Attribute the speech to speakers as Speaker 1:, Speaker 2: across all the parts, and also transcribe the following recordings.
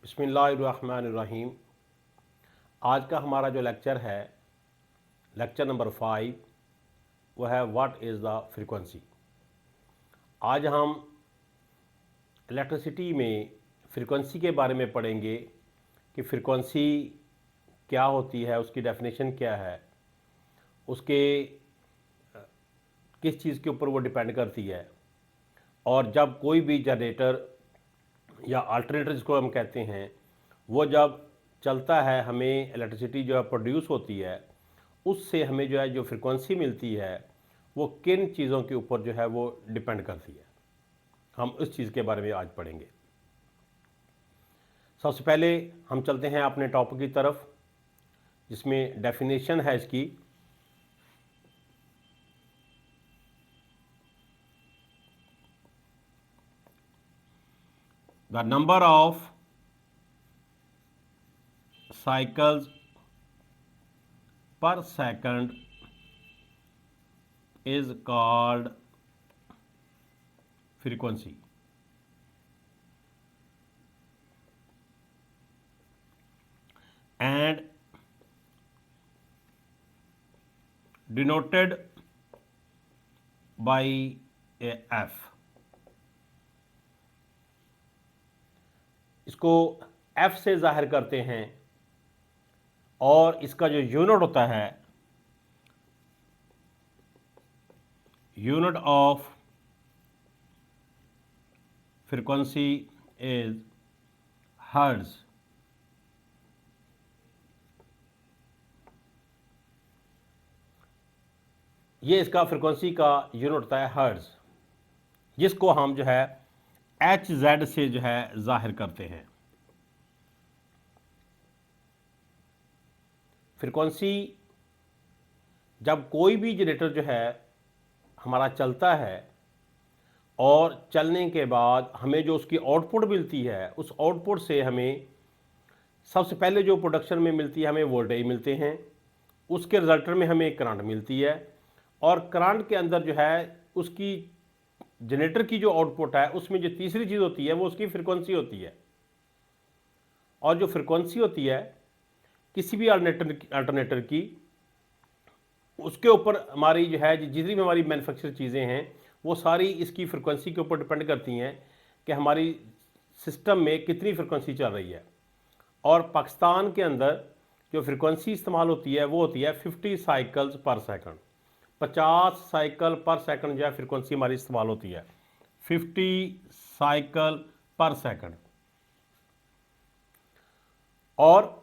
Speaker 1: बिस्मिल्लाहिर्रहमानिर्रहीम। आज का हमारा जो लेक्चर है, लेक्चर नंबर 5, वह है व्हाट इज़ द फ्रीक्वेंसी। आज हम इलेक्ट्रिसिटी में फ्रीक्वेंसी के बारे में पढ़ेंगे कि फ्रीक्वेंसी क्या होती है, उसकी डेफिनेशन क्या है, उसके किस चीज़ के ऊपर वो डिपेंड करती है, और जब कोई भी जनरेटर या अल्टरनेटर जिसको हम कहते हैं वो जब चलता है, हमें इलेक्ट्रिसिटी जो है प्रोड्यूस होती है, उससे हमें जो है जो फ्रिक्वेंसी मिलती है वो किन चीज़ों के ऊपर जो है वो डिपेंड करती है। हम उस चीज़ के बारे में आज पढ़ेंगे। सबसे पहले हम चलते हैं अपने टॉपिक की तरफ, जिसमें डेफिनेशन है इसकी। The number of cycles per second is called frequency, and denoted by a f। इसको f से जाहिर करते हैं, और इसका जो यूनिट होता है, unit of frequency is hertz. ये इसका फ्रीक्वेंसी का यूनिट होता है हर्ट्ज, जिसको हम जो है एच जेड से जो है जाहिर करते हैं। फ्रीक्वेंसी जब कोई भी जनरेटर जो है हमारा चलता है, और चलने के बाद हमें जो उसकी आउटपुट मिलती है, उस आउटपुट से हमें सबसे पहले जो प्रोडक्शन में मिलती है, हमें वोल्टेज मिलते हैं, उसके रिजल्टर में हमें करंट मिलती है, और करंट के अंदर जो है उसकी जनरेटर की जो आउटपुट है, उसमें जो तीसरी चीज़ होती है वो उसकी फ्रीक्वेंसी होती है। और जो फ्रीक्वेंसी होती है किसी भी अल्टरनेटर की, उसके ऊपर हमारी जो है जितनी भी हमारी मैन्युफैक्चर चीज़ें हैं वो सारी इसकी फ्रिक्वेंसी के ऊपर डिपेंड करती हैं कि हमारी सिस्टम में कितनी फ्रिक्वेंसी चल रही है। और पाकिस्तान के अंदर जो फ्रिक्वेंसी इस्तेमाल होती है वो होती है 50 साइकिल्स पर सेकंड। 50 साइकिल पर सेकंड जो है फ्रिक्वेंसी हमारी इस्तेमाल होती है, 50 साइकिल पर सेकंड। और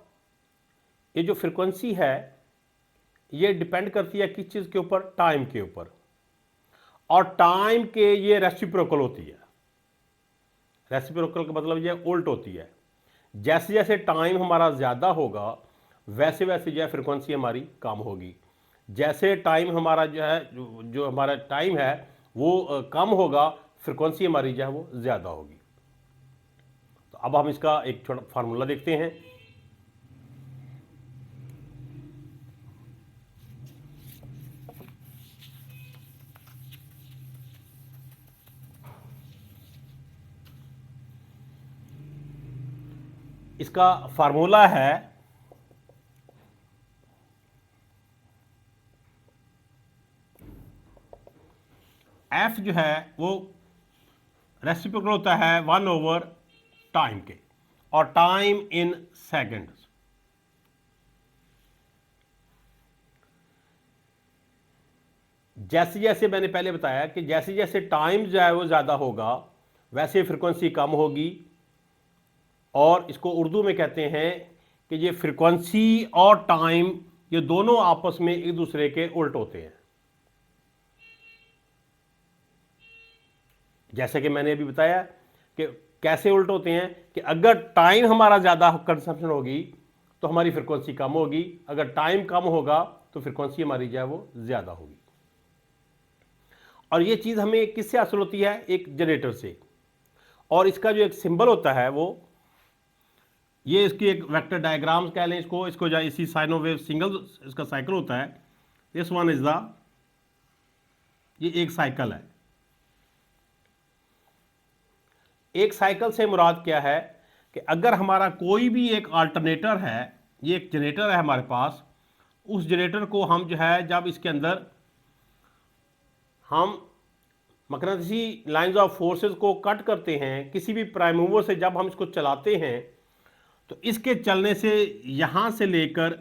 Speaker 1: ये जो फ्रिक्वेंसी है ये डिपेंड करती है किस चीज़ के ऊपर, टाइम के ऊपर। और टाइम के ये रेसिप्रोकल होती है। रेसिप्रोकल का मतलब ये उल्ट होती है। जैसे जैसे टाइम हमारा ज़्यादा होगा वैसे वैसे जो है फ्रिक्वेंसी हमारी कम होगी। जैसे टाइम हमारा जो है जो हमारा टाइम है वो कम होगा, फ्रिक्वेंसी हमारी जो है वो ज़्यादा होगी। तो अब हम इसका एक छोटा फार्मूला देखते हैं। इसका फार्मूला है एफ जो है वो रेसिप्रोकल होता है 1/टाइम के, और टाइम इन सेकंड्स। जैसे जैसे मैंने पहले बताया कि जैसे जैसे टाइम जो है वो ज़्यादा होगा वैसे फ्रिक्वेंसी कम होगी। और इसको उर्दू में कहते हैं कि ये फ्रिक्वेंसी और टाइम ये दोनों आपस में एक दूसरे के उल्ट होते हैं। जैसे कि मैंने अभी बताया कि कैसे उल्ट होते हैं, कि अगर टाइम हमारा ज़्यादा कंजम्पशन होगी तो हमारी फ्रिक्वेंसी कम होगी, अगर टाइम कम होगा तो फ्रिक्वेंसी हमारी जो है वो ज़्यादा होगी। और ये चीज़ हमें किससे हासिल होती है, एक जनरेटर से। और इसका जो एक सिंबल होता है वो, ये इसकी एक वेक्टर डायग्राम कह लें इसको जो इसी साइनो वेव सिंगल इसका साइकिल होता है। दिस वन इज द, ये एक साइकिल है। एक साइकिल से मुराद क्या है कि अगर हमारा कोई भी एक अल्टरनेटर है, ये एक जनरेटर है हमारे पास, उस जनरेटर को हम जो है जब इसके अंदर हम मकनातीसी लाइंस ऑफ फोर्सेस को कट करते हैं किसी भी प्राइम मूवर से, जब हम इसको चलाते हैं तो इसके चलने से यहाँ से लेकर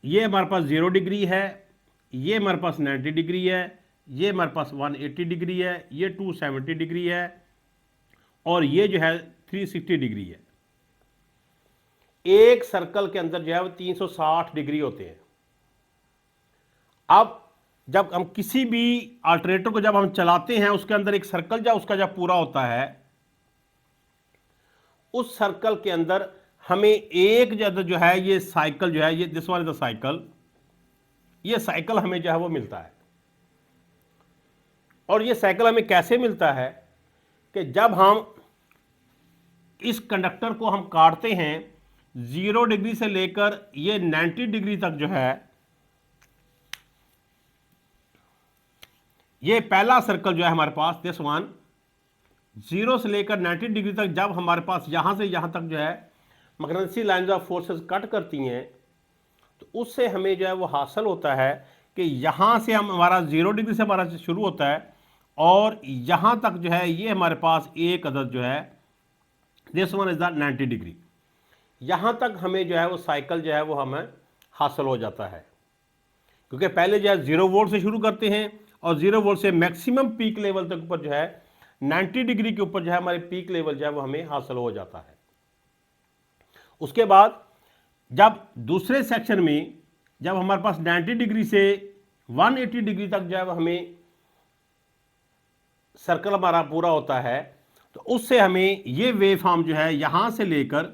Speaker 1: ये हमारे पास 0 डिग्री है, ये हमारे पास 90 डिग्री है, ये हमारे पास 180 डिग्री है, ये 270 डिग्री है और ये जो है 360 डिग्री है। एक सर्कल के अंदर जो है वो 360 डिग्री होते हैं। अब जब हम किसी भी अल्टरनेटर को जब हम चलाते हैं उसके अंदर एक सर्कल जब उसका जब पूरा होता है, उस सर्कल के अंदर हमें एक जो है ये साइकिल जो है, ये this one is the cycle, ये साइकिल हमें जो है वो मिलता है। और ये साइकिल हमें कैसे मिलता है कि जब हम इस कंडक्टर को हम काटते हैं 0 डिग्री से लेकर ये 90 डिग्री तक जो है, ये पहला सर्कल जो है हमारे पास दिस वन 0 से लेकर 90 डिग्री तक जब हमारे पास यहां से यहां तक जो है magnetic lines of forces cut करती हैं, तो उससे हमें जो है वो हासिल होता है कि यहां से हम हमारा 0 डिग्री से हमारा शुरू होता है और यहां तक जो है ये हमारे पास एक अदद जो है this one is the 90 degree, यहां तक हमें जो है वो साइकिल जो है वो हमें हासिल हो जाता है। क्योंकि पहले जो है 0 वोल्ट से शुरू करते हैं और 0 वोल्ट से मैक्सिमम पीक लेवल तक ऊपर जो है 90 डिग्री के ऊपर जो है हमारे पीक लेवल जो है वो हमें हासिल हो जाता है। उसके बाद जब दूसरे सेक्शन में जब हमारे पास 90 डिग्री से 180 डिग्री तक जो है हमें सर्कल हमारा पूरा होता है, तो उससे हमें ये वेव फॉर्म जो है यहां से लेकर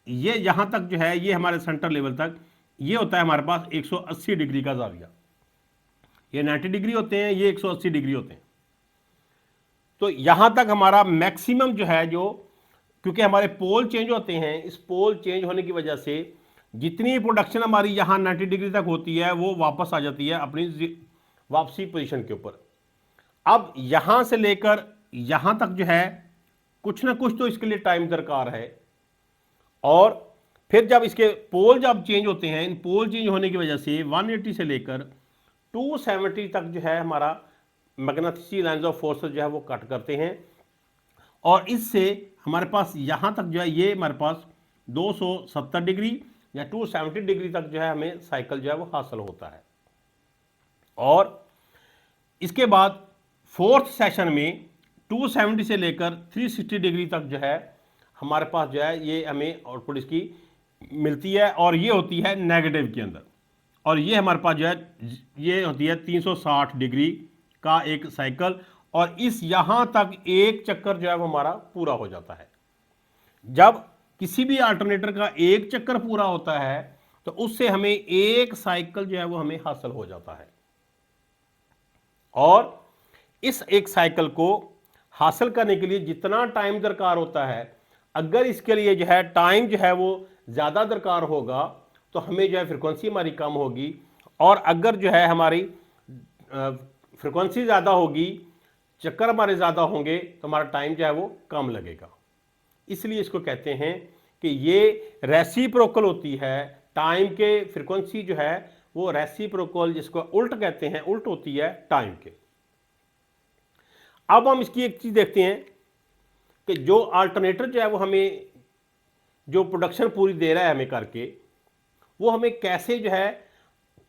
Speaker 1: ये यहां तक जो है ये हमारे सेंटर लेवल तक ये होता है हमारे पास 180 डिग्री का जाविया। ये 90 डिग्री होते हैं, ये 180 डिग्री होते हैं। तो यहां तक हमारा मैक्सिमम जो है जो, क्योंकि हमारे पोल चेंज होते हैं, इस पोल चेंज होने की वजह से जितनी प्रोडक्शन हमारी यहां 90 डिग्री तक होती है वो वापस आ जाती है अपनी वापसी पोजीशन के ऊपर। अब यहां से लेकर यहां तक जो है कुछ ना कुछ तो इसके लिए टाइम दरकार है, और फिर जब इसके पोल जब चेंज होते हैं, इन पोल चेंज होने की वजह से 180 से लेकर 270 तक जो है हमारा मैग्नेटिक लाइंस ऑफ फोर्सेस जो है वो कट करते हैं, और इससे हमारे पास यहाँ तक जो है ये हमारे पास 270 डिग्री या 270 डिग्री तक जो है हमें साइकिल जो है वो हासिल होता है। और इसके बाद फोर्थ सेशन में 270 से लेकर 360 डिग्री तक जो है हमारे पास जो है ये हमें आउटपुट इसकी मिलती है, और ये होती है नेगेटिव के अंदर, और ये हमारे पास जो है ये होती है 360 डिग्री का एक साइकिल, और इस यहां तक एक चक्कर जो है वो हमारा पूरा हो जाता है। जब किसी भी अल्टरनेटर का एक चक्कर पूरा होता है तो उससे हमें एक साइकिल जो है वो हमें हासिल हो जाता है, और इस एक साइकिल को हासिल करने के लिए जितना टाइम दरकार होता है, अगर इसके लिए जो है टाइम जो है वो ज़्यादा दरकार होगा तो हमें जो है फ्रिक्वेंसी हमारी कम होगी, और अगर जो है हमारी फ्रिक्वेंसी ज़्यादा होगी, चक्कर हमारे ज़्यादा होंगे, तो हमारा टाइम जो है वो कम लगेगा। इसलिए इसको कहते हैं कि ये रेसिप्रोकल होती है, टाइम के फ्रिक्वेंसी जो है वो रेसिप्रोकल, जिसको उल्ट कहते हैं, उल्ट होती है टाइम के। अब हम इसकी एक चीज़ देखते हैं कि जो अल्टरनेटर जो है वो हमें जो प्रोडक्शन पूरी दे रहा है हमें करके, वो हमें कैसे जो है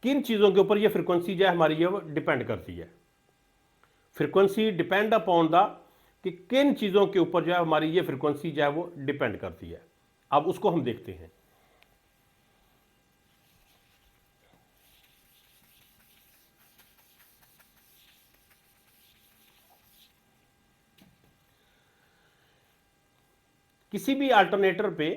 Speaker 1: किन चीज़ों के ऊपर ये फ्रिक्वेंसी जो है हमारी ये वो डिपेंड करती है। फ्रिक्वेंसी डिपेंड अपॉन द, कि किन चीज़ों के ऊपर जो है हमारी ये फ्रिक्वेंसी जो है वो डिपेंड करती है। अब उसको हम देखते हैं। किसी भी अल्टरनेटर पे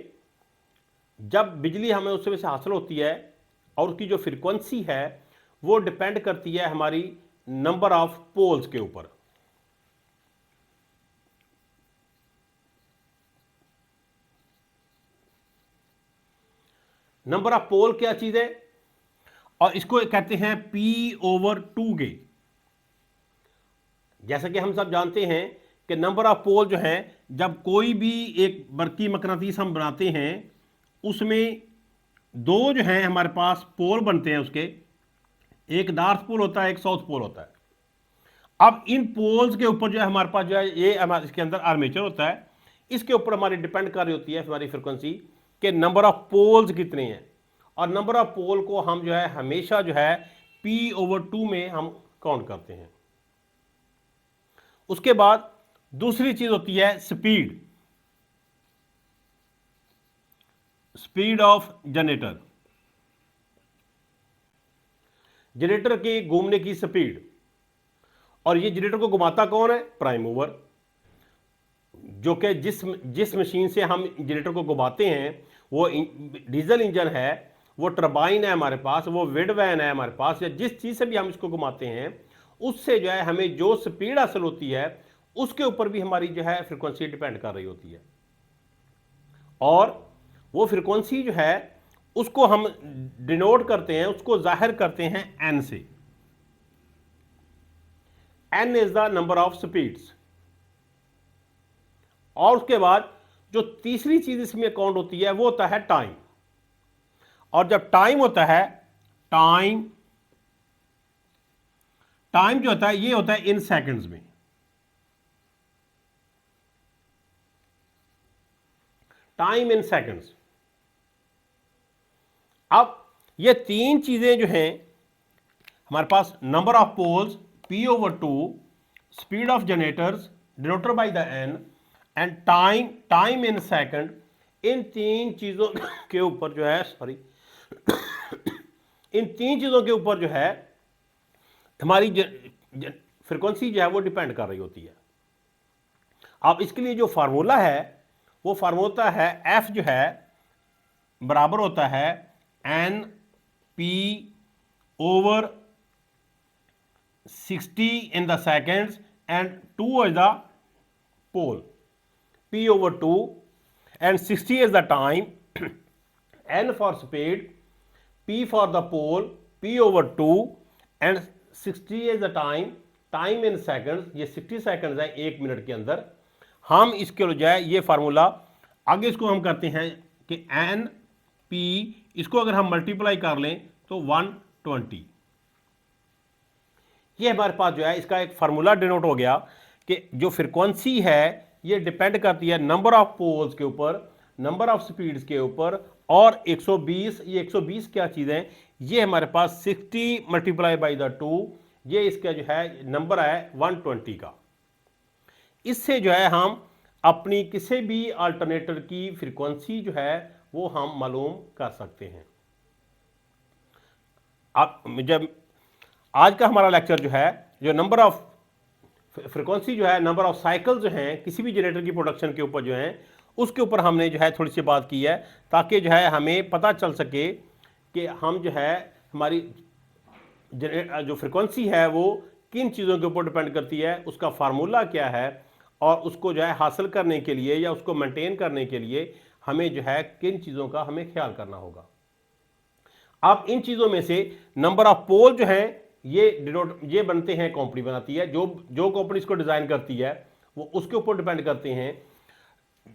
Speaker 1: जब बिजली हमें उसमें से हासिल होती है, और उसकी जो फ्रिक्वेंसी है वो डिपेंड करती है हमारी नंबर ऑफ पोल्स के ऊपर। नंबर ऑफ पोल क्या चीज है, और इसको कहते हैं P/2 गे। जैसा कि हम सब जानते हैं कि नंबर ऑफ पोल जो हैं, जब कोई भी एक बरकी मकनातीस हम बनाते हैं उसमें दो जो हैं हमारे पास पोल बनते हैं उसके, एक नॉर्थ पोल होता है, एक साउथ पोल होता है। अब इन पोल्स के ऊपर जो है हमारे पास जो है ये हमारे इसके अंदर आर्मेचर होता है, इसके ऊपर हमारी डिपेंड कर रही होती है हमारी फ्रिक्वेंसी के नंबर ऑफ पोल्स कितने हैं, और नंबर ऑफ पोल को हम जो है हमेशा जो है P/2 में हम काउंट करते हैं। उसके बाद दूसरी चीज होती है speed, speed of generator, generator की घूमने की स्पीड। और ये जनरेटर को घुमाता कौन है? प्राइम मूवर, जो कि जिस मशीन से हम जनरेटर को घुमाते हैं वो डीजल इंजन है, वो टरबाइन है हमारे पास, वो विंड वैन है हमारे पास, या जिस चीज से भी हम इसको घुमाते हैं उससे जो है हमें जो स्पीड हासिल होती है उसके ऊपर भी हमारी जो है फ्रिक्वेंसी डिपेंड कर रही होती है। और वो फ्रिक्वेंसी जो है उसको हम डिनोट करते हैं, उसको जाहिर करते हैं एन से। N is the number of speeds. और उसके बाद जो तीसरी चीज इसमें काउंट होती है वो होता है टाइम। और जब टाइम होता है, टाइम जो होता है ये होता है इन सेकंड्स में। Time in seconds. अब ये तीन चीजें जो हैं हमारे पास, number of poles P/2, speed of generators denoted by the n, and time in second, इन तीन चीजों के ऊपर जो है इन तीन चीजों के ऊपर जो है हमारी फ्रिक्वेंसी जो है वो डिपेंड कर रही होती है। अब इसके लिए जो फार्मूला है वो फार्मूला है F जो है बराबर होता है N/P/60 in the seconds and 2 is the pole, P/2 and 60 is the time, N for speed, P for the pole, P/2 and 60 is the time, time in seconds, ये 60 seconds है एक minute के अंदर। हम इसके जो है ये फार्मूला आगे इसको हम करते हैं कि एन पी, इसको अगर हम मल्टीप्लाई कर लें तो 120। ये हमारे पास जो है इसका एक फार्मूला डिनोट हो गया कि जो फ्रिक्वेंसी है ये डिपेंड करती है नंबर ऑफ पोल्स के ऊपर, नंबर ऑफ स्पीड्स के ऊपर, और 120। ये 120 क्या चीज़ है? ये हमारे पास 60 मल्टीप्लाई बाई द 2, ये इसका जो है नंबर है 120 का। इससे जो है हम अपनी किसी भी अल्टरनेटर की फ्रीक्वेंसी जो है वो हम मालूम कर सकते हैं। अब जब आज का हमारा लेक्चर जो है, जो नंबर ऑफ फ्रीक्वेंसी जो है, नंबर ऑफ साइकिल जो हैं किसी भी जनरेटर की प्रोडक्शन के ऊपर जो हैं, उसके ऊपर हमने जो है थोड़ी सी बात की है, ताकि जो है हमें पता चल सके कि हम जो है हमारी जो फ्रिक्वेंसी है वो किन चीज़ों के ऊपर डिपेंड करती है, उसका फार्मूला क्या है, और उसको जो है हासिल करने के लिए या उसको मेंटेन करने के लिए हमें जो है किन चीज़ों का हमें ख्याल करना होगा। अब इन चीज़ों में से नंबर ऑफ पोल जो है ये बनते हैं, कंपनी बनाती है, जो कंपनी इसको डिज़ाइन करती है वो उसके ऊपर डिपेंड करते हैं।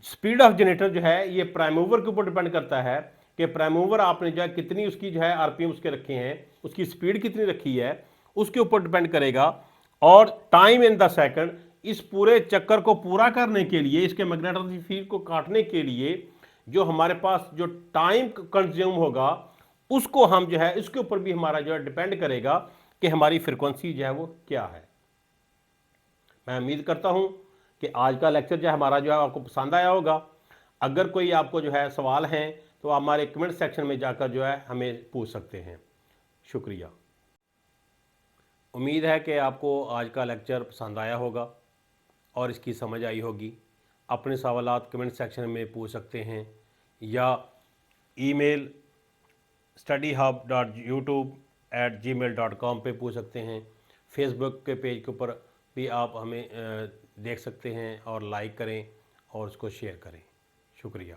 Speaker 1: स्पीड ऑफ जनरेटर जो है ये प्राइम मूवर के ऊपर डिपेंड करता है कि प्राइम मूवर आपने जो है कितनी उसकी जो है आरपीएम उसके रखे हैं, उसकी स्पीड कितनी रखी है, उसके ऊपर डिपेंड करेगा। और टाइम इन द सेकंड, इस पूरे चक्कर को पूरा करने के लिए, इसके मैग्नेटिक फील्ड को काटने के लिए जो हमारे पास जो टाइम कंज्यूम होगा उसको हम जो है इसके ऊपर भी हमारा जो है डिपेंड करेगा कि हमारी फ्रिक्वेंसी जो है वो क्या है। मैं उम्मीद करता हूं कि आज का लेक्चर जो है हमारा जो है आपको पसंद आया होगा। अगर कोई आपको जो है सवाल हैं तो आप हमारे कमेंट सेक्शन में जाकर जो है हमें पूछ सकते हैं। शुक्रिया। उम्मीद है कि आपको आज का लेक्चर पसंद आया होगा और इसकी समझ आई होगी। अपने सवालात कमेंट सेक्शन में पूछ सकते हैं या ईमेल studyhub.youtube@gmail.com पे पूछ सकते हैं। फेसबुक के पेज के ऊपर भी आप हमें देख सकते हैं और लाइक करें और उसको शेयर करें। शुक्रिया।